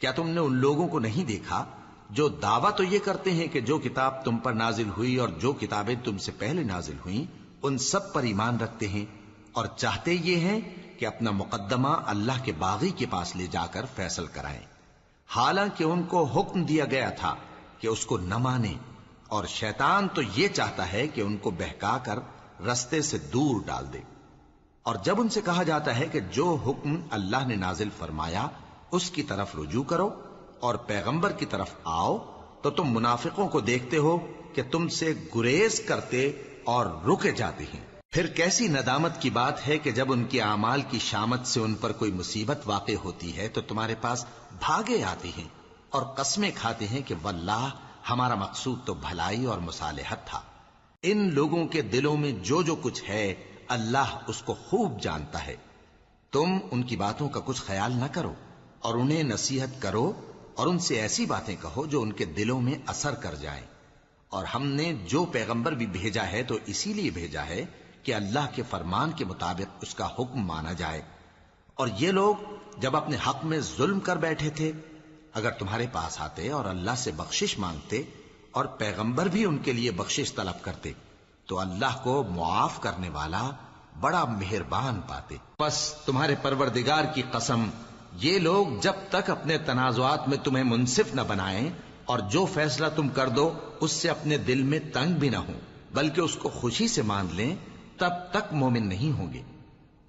کیا تم نے ان لوگوں کو نہیں دیکھا جو دعویٰ تو یہ کرتے ہیں کہ جو کتاب تم پر نازل ہوئی اور جو کتابیں تم سے پہلے نازل ہوئیں ان سب پر ایمان رکھتے ہیں، اور چاہتے یہ ہیں کہ اپنا مقدمہ اللہ کے باغی کے پاس لے جا کر فیصل کرائیں، حالانکہ ان کو حکم دیا گیا تھا کہ اس کو نہ مانیں، اور شیطان تو یہ چاہتا ہے کہ ان کو بہکا کر رستے سے دور ڈال دے۔ اور جب ان سے کہا جاتا ہے کہ جو حکم اللہ نے نازل فرمایا اس کی طرف رجوع کرو اور پیغمبر کی طرف آؤ، تو تم منافقوں کو دیکھتے ہو کہ تم سے گریز کرتے اور رکے جاتے ہیں۔ پھر کیسی ندامت کی بات ہے کہ جب ان کے اعمال کی شامت سے ان پر کوئی مصیبت واقع ہوتی ہے تو تمہارے پاس بھاگے آتے ہیں اور قسمیں کھاتے ہیں کہ واللہ ہمارا مقصود تو بھلائی اور مصالحت تھا۔ ان لوگوں کے دلوں میں جو جو کچھ ہے اللہ اس کو خوب جانتا ہے۔ تم ان کی باتوں کا کچھ خیال نہ کرو اور انہیں نصیحت کرو اور ان سے ایسی باتیں کہو جو ان کے دلوں میں اثر کر جائیں۔ اور ہم نے جو پیغمبر بھی بھیجا ہے تو اسی لیے بھیجا ہے کہ اللہ کے فرمان کے مطابق اس کا حکم مانا جائے۔ اور یہ لوگ جب اپنے حق میں ظلم کر بیٹھے تھے، اگر تمہارے پاس آتے اور اللہ سے بخشش مانگتے اور پیغمبر بھی ان کے لیے بخشش طلب کرتے تو اللہ کو معاف کرنے والا بڑا مہربان پاتے۔ بس تمہارے پروردگار کی قسم، یہ لوگ جب تک اپنے تنازعات میں تمہیں منصف نہ بنائیں اور جو فیصلہ تم کر دو اس سے اپنے دل میں تنگ بھی نہ ہوں بلکہ اس کو خوشی سے مان لیں، تب تک مومن نہیں ہوں گے۔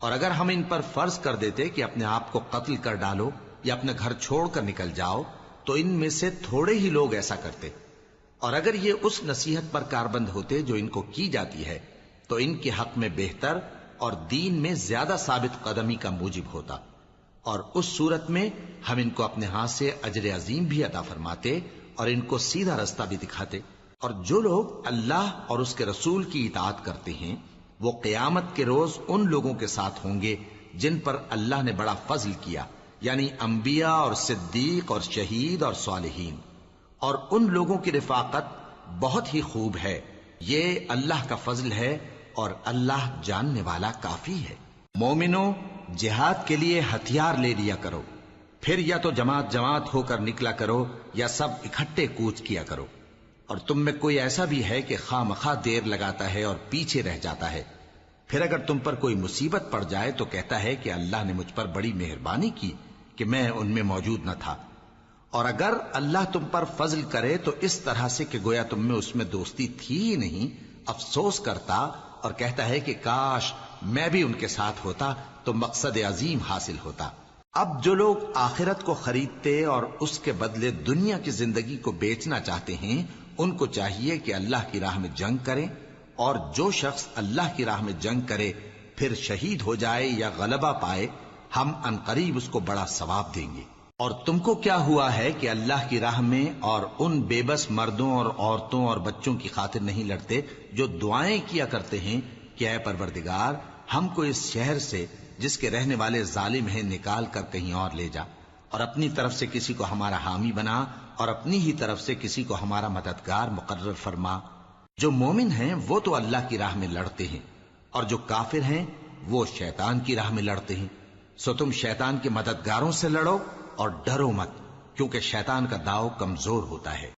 اور اگر ہم ان پر فرض کر دیتے کہ اپنے آپ کو قتل کر ڈالو یا اپنا گھر چھوڑ کر نکل جاؤ تو ان میں سے تھوڑے ہی لوگ ایسا کرتے، اور اگر یہ اس نصیحت پر کاربند ہوتے جو ان کو کی جاتی ہے تو ان کے حق میں بہتر اور دین میں زیادہ ثابت قدمی کا موجب ہوتا، اور اس صورت میں ہم ان کو اپنے ہاتھ سے اجر عظیم بھی عطا فرماتے اور ان کو سیدھا رستہ بھی دکھاتے۔ اور جو لوگ اللہ اور اس کے رسول کی اطاعت کرتے ہیں وہ قیامت کے روز ان لوگوں کے ساتھ ہوں گے جن پر اللہ نے بڑا فضل کیا، یعنی انبیاء اور صدیق اور شہید اور صالحین، اور ان لوگوں کی رفاقت بہت ہی خوب ہے۔ یہ اللہ کا فضل ہے اور اللہ جاننے والا کافی ہے۔ مومنو، جہاد کے لیے ہتھیار لے لیا کرو، پھر یا تو جماعت جماعت ہو کر نکلا کرو یا سب اکٹھے کوچ کیا کرو۔ اور تم میں کوئی ایسا بھی ہے کہ خواہ مخواہ دیر لگاتا ہے اور پیچھے رہ جاتا ہے، پھر اگر تم پر کوئی مصیبت پڑ جائے تو کہتا ہے کہ اللہ نے مجھ پر بڑی مہربانی کی کہ میں ان میں موجود نہ تھا۔ اور اگر اللہ تم پر فضل کرے تو اس طرح سے کہ گویا تم میں اس میں دوستی تھی ہی نہیں، افسوس کرتا اور کہتا ہے کہ کاش میں بھی ان کے ساتھ ہوتا تو مقصد عظیم حاصل ہوتا۔ اب جو لوگ آخرت کو خریدتے اور اس کے بدلے دنیا کی زندگی کو بیچنا چاہتے ہیں ان کو چاہیے کہ اللہ کی راہ میں جنگ کریں، اور جو شخص اللہ کی راہ میں جنگ کرے پھر شہید ہو جائے یا غلبہ پائے ہم عنقریب اس کو بڑا ثواب دیں گے۔ اور تم کو کیا ہوا ہے کہ اللہ کی راہ میں اور ان بے بس مردوں اور عورتوں اور بچوں کی خاطر نہیں لڑتے جو دعائیں کیا کرتے ہیں کہ اے پروردگار ہم کو اس شہر سے جس کے رہنے والے ظالم ہیں نکال کر کہیں اور لے جا، اور اپنی طرف سے کسی کو ہمارا حامی بنا اور اپنی ہی طرف سے کسی کو ہمارا مددگار مقرر فرما۔ جو مومن ہیں وہ تو اللہ کی راہ میں لڑتے ہیں، اور جو کافر ہیں وہ شیطان کی راہ میں لڑتے ہیں۔ سو تم شیطان کے مددگاروں سے لڑو اور ڈرو مت، کیونکہ شیطان کا داؤ کمزور ہوتا ہے۔